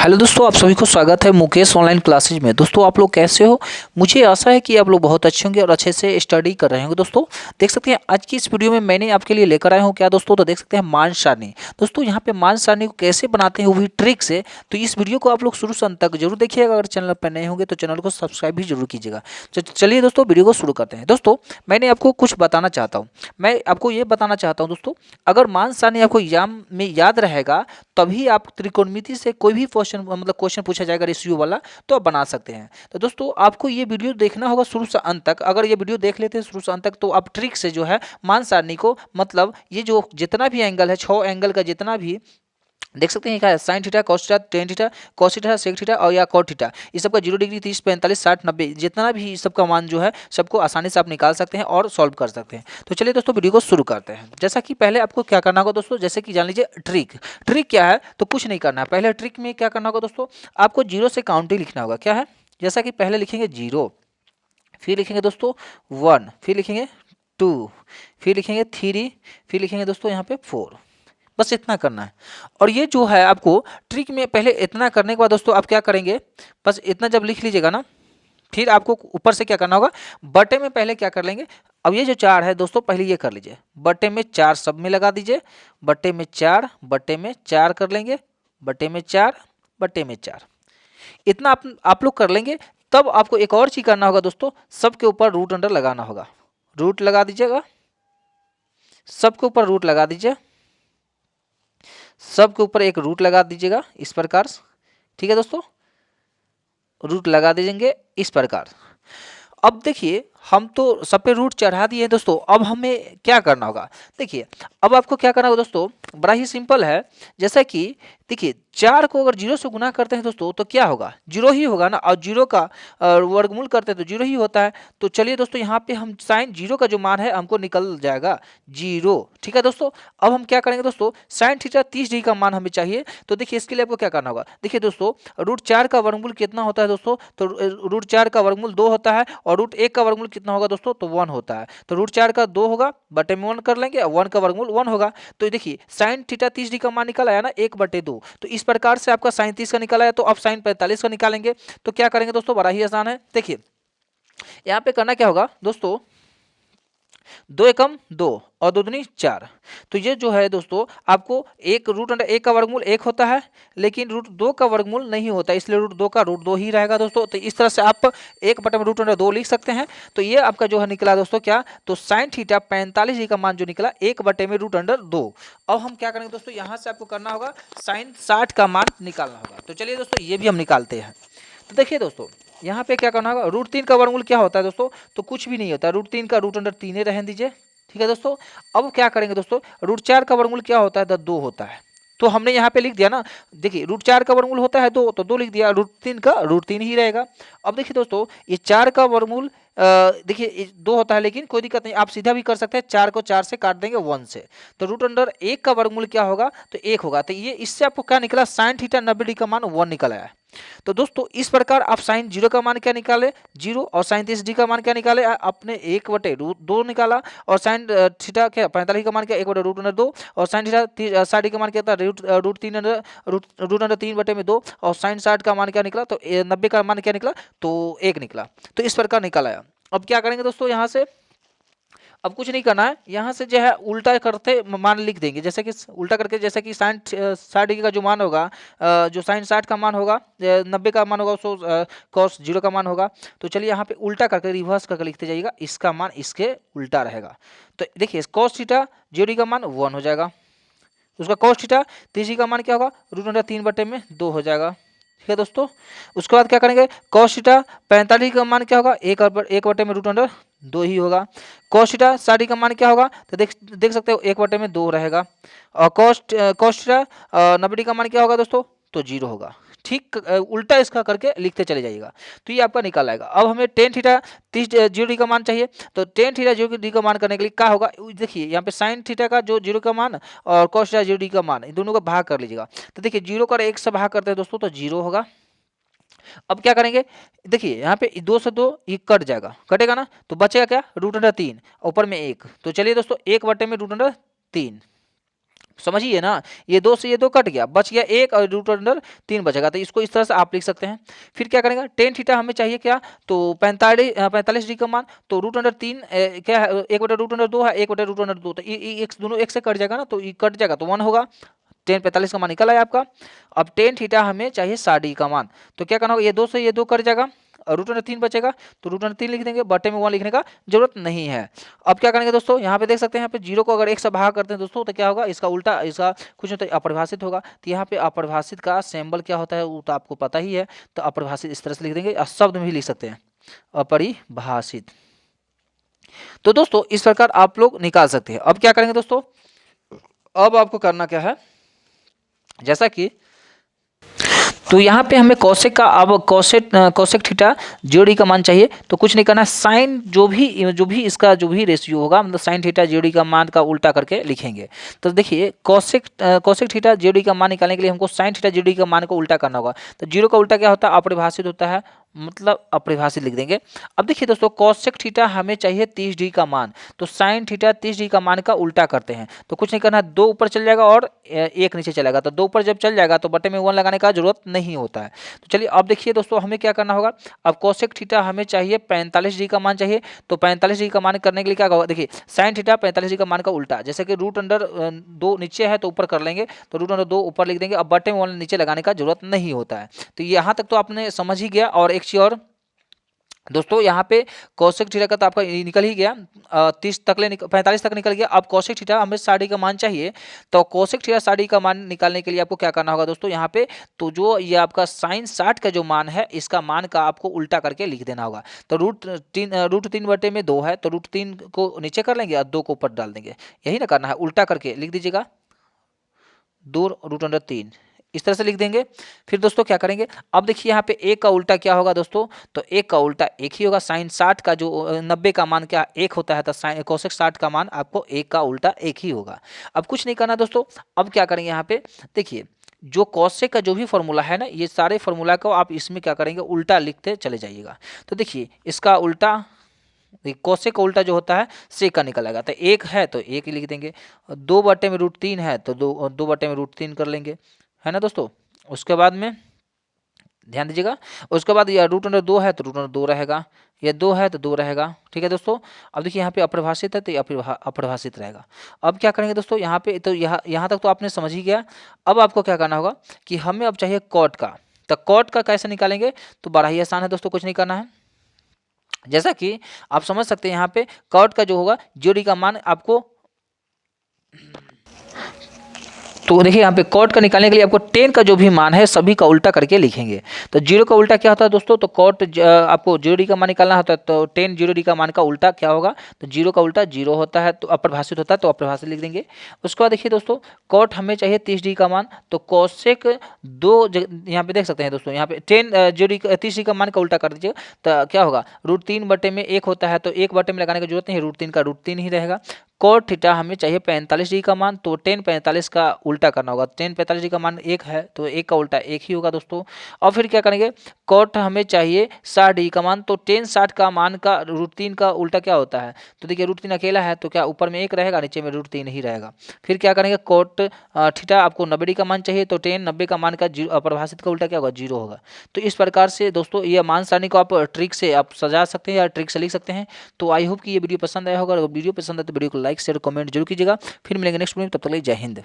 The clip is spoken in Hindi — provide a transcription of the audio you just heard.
हेलो दोस्तों, आप सभी को स्वागत है मुकेश ऑनलाइन क्लासेज में। दोस्तों, आप लोग कैसे हो? मुझे आशा है कि आप लोग बहुत अच्छे होंगे और अच्छे से स्टडी कर रहे होंगे। दोस्तों, देख सकते हैं आज की इस वीडियो में मैंने आपके लिए लेकर आया हूँ क्या दोस्तों, तो देख सकते हैं मान सारणी। दोस्तों, यहाँ पे मान सारणी को कैसे बनाते हैं वो भी ट्रिक से। तो इस वीडियो को आप लोग शुरू से अंत तक जरूर देखिएगा। अगर चैनल पर नए होंगे तो चैनल को सब्सक्राइब भी जरूर कीजिएगा। चलिए दोस्तों, वीडियो को शुरू करते हैं। दोस्तों, मैंने आपको कुछ बताना चाहता हूँ। मैं आपको ये बताना चाहता हूँ दोस्तों, अगर मान सारणी आपको एग्जाम में याद रहेगा तभी आप त्रिकोणमिति से कोई भी क्वेश्चन पूछा जाएगा रेशियो वाला, तो आप बना सकते हैं। तो दोस्तों, आपको ये वीडियो देखना होगा शुरू से अंत तक। अगर ये वीडियो देख लेते हैं शुरू से अंत तक तो आप ट्रिक से जो है मान सारणी को, मतलब ये जो जितना भी एंगल है, 6 एंगल का जितना भी देख सकते हैं क्या है, sine theta, cos theta, tan theta, cos theta, sec theta और या कॉट थीटा, इस सबका 0 डिग्री, 30, 45, 60, 90 जितना भी इस सबका मान जो है सबको आसानी से आप निकाल सकते हैं और सॉल्व कर सकते हैं। तो चलिए दोस्तों, वीडियो को शुरू करते हैं। जैसा कि पहले आपको क्या करना होगा दोस्तों, जैसे कि जान लीजिए ट्रिक क्या है, तो कुछ नहीं करना है। पहले ट्रिक में क्या करना होगा दोस्तों, आपको 0 से काउंटिंग लिखना होगा। क्या है, जैसा कि पहले लिखेंगे 0, फिर लिखेंगे दोस्तों 1, फिर लिखेंगे 2, फिर लिखेंगे 3, फिर लिखेंगे दोस्तों यहाँ पे 4। बस इतना करना है। और ये जो है आपको ट्रिक में पहले इतना करने के बाद दोस्तों आप क्या करेंगे, बस इतना जब लिख लीजिएगा ना, फिर आपको ऊपर से क्या करना होगा, बटे में पहले क्या कर लेंगे। अब ये जो 4 है दोस्तों, पहले ये कर लीजिए, बटे में 4 सब में लगा दीजिए, बटे में 4, बटे में 4 कर लेंगे, बटे में 4, बटे में 4। इतना आप लोग कर लेंगे। तब आपको एक और चीज करना होगा दोस्तों, सबके ऊपर रूट अंडर लगाना होगा। रूट लगा दीजिएगा, सबके ऊपर रूट लगा दीजिए, सबके ऊपर एक रूट लगा दीजिएगा इस प्रकार। ठीक है दोस्तों, रूट लगा दीजिएंगे इस प्रकार। अब देखिए, हम तो सब पे रूट चढ़ा दिए दोस्तों। अब हमें क्या करना होगा, देखिए अब आपको क्या करना होगा दोस्तों, बड़ा ही सिंपल है। जैसा कि देखिए 4 को अगर 0 से गुना करते हैं दोस्तों तो क्या होगा, 0 ही होगा ना। और 0 का वर्गमूल करते हैं तो 0 ही होता है। तो चलिए दोस्तों, यहाँ पे हम साइन 0 का जो मान है हमको निकल जाएगा 0। ठीक है दोस्तों, अब हम क्या करेंगे दोस्तों, साइन थीटा 30 डिग्री का मान हमें चाहिए। तो देखिए इसके लिए आपको क्या करना होगा, देखिए दोस्तों √4 का वर्गमूल कितना होता है दोस्तों, तो √4 का वर्गमूल 2 होता है और √1 का वर्गमूल कितना होगा दोस्तों, तो 1 होता है। तो √4 का 2 होगा, बटे में 1 कर लेंगे, 1 का वर्गमूल 1 होगा। तो देखिए साइन थीटा 30 डिग्री का मान निकल आया ना 1/2। तो इस प्रकार से आपका साइन 30 का निकला है, तो आप साइन 45 का निकालेंगे। तो क्या करेंगे दोस्तों, बड़ा ही आसान है। देखिए यहाँ पे करना क्या होगा दोस्तों, 2 एकम 2 और 2 दूनी 4। तो ये जो है दोस्तों आपको एक √1 का वर्गमूल 1 होता है, लेकिन √2 का वर्गमूल नहीं होता, इसलिए √2 का √2 ही रहेगा दोस्तों। तो इस तरह से आप 1 बटे में √2 लिख सकते हैं। तो ये आपका जो है निकला दोस्तों क्या, तो साइन थीटा 45 डिग्री का मान जो निकला 1 बटे में √2। अब हम क्या करेंगे दोस्तों, यहाँ से आपको करना होगा साइन 60 का मान निकालना होगा। तो चलिए दोस्तों, ये भी हम निकालते हैं। तो देखिए दोस्तों, यहाँ पे क्या करना होगा, √3 का वर्गमूल क्या होता है दोस्तों, तो कुछ भी नहीं होता, √3 का √3 रहने दीजिए। ठीक है दोस्तों, अब क्या करेंगे दोस्तों, √4 का वर्गमूल क्या होता है, 2 होता है। तो हमने यहाँ पे लिख दिया ना, देखिए √4 का वर्गमूल होता है 2, तो 2 लिख दिया, √3 का √3 ही रहेगा। अब देखिए दोस्तों, ये 4 का वर्गमूल देखिए 2 होता है, लेकिन कोई दिक्कत नहीं, आप सीधा भी कर सकते हैं। 4 को 4 से काट देंगे 1 से, तो √1 का वर्गमूल क्या होगा, तो 1 होगा। तो ये इससे आपको क्या निकला, साइन थीटा 90 डिग्री का मान 1 निकल आया है। तो दोस्तों इस प्रकार आप साइन 0 का मान क्या निकाले, 0, और साइन 30 डिग्री का मान क्या निकाले, आपने 1/2 निकाला। और साइन थीटा क्या 45 का मान क्या, 1/√2, और साइन थीटा 60 का मान क्या था, √3/2, और साइन 60 का मान क्या निकला, तो 90 का मान क्या निकला, तो 1 निकला। तो इस प्रकार निकल आया। अब क्या करेंगे दोस्तों, यहाँ से अब कुछ नहीं करना है, यहाँ से जो है उल्टा करते मान लिख देंगे, जैसे कि उल्टा करके, जैसे कि साइन 60 डिग्री का जो मान होगा, जो साइन 60 का मान होगा, 90 का मान होगा, उसको कॉस 0 का मान होगा। तो चलिए यहाँ पे उल्टा करके रिवर्स करके लिखते जाइएगा, इसका मान इसके उल्टा रहेगा। तो देखिए कॉस थीटा 0 डिग्री का मान 1 हो जाएगा, उसका कॉस थीटा 30 डिग्री का मान क्या होगा, √3/2 हो जाएगा। ठीक है दोस्तों, उसके बाद क्या करेंगे, कॉस थीटा 45 का मान क्या होगा, 1/2 ही होगा। कॉस थीटा 60 का मान क्या होगा, तो देख सकते हो 1/2 रहेगा। और कॉस थीटा 90 का मान क्या होगा दोस्तों, तो 0 होगा। ठीक उल्टा इसका करके लिखते चले जाइएगा, तो ये आपका निकल आएगा। अब हमें टेन थीटा 0 डिग्री का मान चाहिए, तो टेन थीटा 0 डिग्री का मान करने के लिए क्या होगा, देखिए यहाँ पे साइन थीटा का जो 0 का मान और कॉस थीटा 0 डिग्री का मान, इन दोनों का भाग कर लीजिएगा। तो देखिए 0 का 1 से भाग करते हैं दोस्तों, तो 0 होगा। अब क्या करेंगे, देखिए यहाँ पे 2 से 2 ये कट जाएगा, कटेगा ना, तो बचेगा क्या, √3, ऊपर में 1। तो चलिए दोस्तों 1 बटे में √3, समझिए ना, ये 2 से ये 2 कट गया, बच गया 1 और रूट अंडर 3 बचेगा। तो इसको इस तरह से आप लिख सकते हैं। फिर क्या करेंगे, टेन थीटा हमें चाहिए क्या, तो 45 डिग्री का मान, तो रूट अंडर 3 क्या है, 1/√2 है, 1/√2, तो x दोनों 1 से कट जाएगा ना, तो ये कट जाएगा तो 1 होगा। टेन 45 का मान निकल आया आपका। अब टेन थीटा हमें चाहिए 60 डिग्री का मान, तो क्या करना होगा, ये 2 से ये 2 कट जाएगा और रूट अंडर 3 बचेगा, तो रूट अंडर 3 लिख देंगे, बटे में 1 लिखने का जरूरत नहीं है। अब क्या करेंगे दोस्तों, यहाँ पे देख सकते हैं, यहाँ पे जीरो को अगर 1 से भाग करते हैं दोस्तों, तो क्या होगा, इसका उल्टा, इसका कुछ नहीं तो अपरिभाषित होगा। तो यहाँ पे अपरिभाषित का सिंबल क्या होता है वो तो आपको पता ही है, तो अपरिभाषित इस तरह से लिख देंगे, और शब्द में भी लिख सकते हैं अपरिभाषित। तो दोस्तों इस प्रकार आप लोग निकाल सकते हैं। अब क्या करेंगे दोस्तों, अब आपको करना क्या है, जैसा कि तो यहाँ पे हमें कौशिक का, अब कौशिक थीटा जीओडी का मान चाहिए, तो कुछ नहीं करना, साइन जो भी इसका जो भी रेशियो होगा, मतलब साइन थीटा जीओडी का मान का उल्टा करके लिखेंगे। तो देखिए कौशिक थीटा जीओडी का मान निकालने के लिए हमको साइन थीटा जीओडी का मान को उल्टा करना होगा। तो जीरो का उल्टा क्या होता है, अपरिभाषित होता है, मतलब अपरिभाषित लिख देंगे। अब देखिए दोस्तों, कौशिक थीटा हमें चाहिए 30 डिग्री का मान, तो साइन थीटा 30 डिग्री का मान का उल्टा करते हैं। तो कुछ नहीं करना, 2 ऊपर चल जाएगा और 1 नीचे चलेगा, तो 2 ऊपर जब चल जाएगा तो बटे में 1 लगाने का जरूरत नहीं होता है। तो चलिए अब देखिए दोस्तों, हमें क्या करना होगा, अब कौशिक थीटा हमें चाहिए 45 डिग्री का मान चाहिए, तो 45 डिग्री का मान करने के लिए क्या होगा, देखिए साइन थीटा 45 डिग्री का मान का उल्टा, जैसे कि रूट अंडर 2 नीचे है तो ऊपर कर लेंगे, तो रूट अंडर 2 ऊपर लिख देंगे, अब बटे में 1 नीचे लगाने का जरूरत नहीं होता है। तो यहाँ तक तो आपने समझ ही गया। और एक चीज और दोस्तों, यहाँ पे कौशिक थीटा का तो आपका निकल ही गया, 30 तक 45 तक निकल गया। अब कौशिक थीटा हमें 60 का मान चाहिए, तो कौशिक थीटा 60 का मान निकालने के लिए आपको क्या करना होगा दोस्तों, यहाँ पे तो जो ये आपका साइन 60 का जो मान है, इसका मान का आपको उल्टा करके लिख देना होगा। तो रूट तीन बटे में 2 है, तो रूट 3 को नीचे कर लेंगे और 2 को ऊपर डाल देंगे, यही ना करना है, उल्टा करके लिख दीजिएगा, 2 रूट अंडर 3 इस तरह से लिख देंगे। फिर दोस्तों क्या करेंगे, अब देखिए यहाँ पे एक का उल्टा क्या होगा दोस्तों, तो एक का उल्टा एक ही होगा, साइन 60 का जो 90 का मान क्या एक होता है, तो साइन कौशिक 60 का मान आपको एक का उल्टा एक ही होगा। अब कुछ नहीं करना दोस्तों, अब क्या करेंगे, यहाँ पे देखिए जो कौशिक का जो भी फॉर्मूला है ना, ये सारे फॉर्मूला को आप इसमें क्या करेंगे, उल्टा लिखते चले जाइएगा। तो देखिए इसका उल्टा, कौशिक का उल्टा जो होता है सेक का निकल आएगा, तो एक है तो एक ही लिख देंगे, 2 बटे में रूट 3 है तो 2 बटे में रूट 3 कर लेंगे, है ना दोस्तों। उसके बाद में ध्यान दीजिएगा, उसके बाद यह रूट अंडर 2 है तो रूट अंडर 2 रहेगा, ये 2 है तो 2 रहेगा, ठीक है दोस्तों। अब देखिए यहाँ पे अपरिभाषित है तो ये अपरिभाषित रहेगा। अब क्या करेंगे दोस्तों, यहाँ पे तो यहाँ तक तो आपने समझ ही गया। अब आपको क्या करना होगा कि हमें अब चाहिए कॉट का, तो कॉट का कैसे निकालेंगे, तो बड़ा ही आसान है दोस्तों, कुछ नहीं करना है। जैसा कि आप समझ सकते हैं, यहाँ पे कॉट का जो होगा जीओडी का मान आपको, तो देखिए यहाँ पे कॉट का निकालने के लिए आपको 10 का जो भी मान है सभी का उल्टा करके लिखेंगे। तो जीरो का उल्टा क्या होता है दोस्तों, तो कॉट आपको 0 का मान निकालना होता है, तो 10 0 का मान का उल्टा क्या होगा, तो जीरो का उल्टा 0 होता है, तो अपरिभाषित होता है, तो अपरिभाषित लिख देंगे। उसके बाद देखिए दोस्तों, कॉट हमें चाहिए 30 डिग्री का मान, तो कौशिक 2 यहाँ पे देख सकते हैं दोस्तों, यहाँ पे 10 30 डिग्री का मान का उल्टा कर दीजिए, तो क्या होगा, रूट 3 बटे में 1 होता है, तो 1 बटे में लगाने की जरूरत नहीं है, रूट 3 का रूट 3 ही रहेगा। कॉट थीटा हमें चाहिए 45 डिग्री का मान, तो 10 45 का उल्टा करना होगा, 10 45 डिग्री का मान 1 है तो 1 का उल्टा 1 ही होगा दोस्तों। और फिर क्या करेंगे, कॉट हमें चाहिए 60 डिग्री का मान, तो 10 60 का मान का रूट 3 का उल्टा क्या होता है, तो देखिए रूट 3 अकेला है तो क्या ऊपर में 1 रहेगा, नीचे में रूट 3 ही रहेगा। फिर क्या करेंगे, कॉट थीटा आपको 90 डिग्री का मान चाहिए, तो 10 90 का मान का अपरिभाषित का उल्टा क्या होगा, 0 होगा। तो इस प्रकार से दोस्तों ये मान सारणी को आप ट्रिक से आप सजा सकते हैं या ट्रिक से लिख सकते हैं। तो आई होप कि ये वीडियो पसंद आया होगा, अगर वीडियो पसंद है तो वीडियो को लाइक शेयर कमेंट जरूर कीजिएगा। फिर मिलेंगे नेक्स्ट वीडियो में, तब तक के लिए जय हिंद।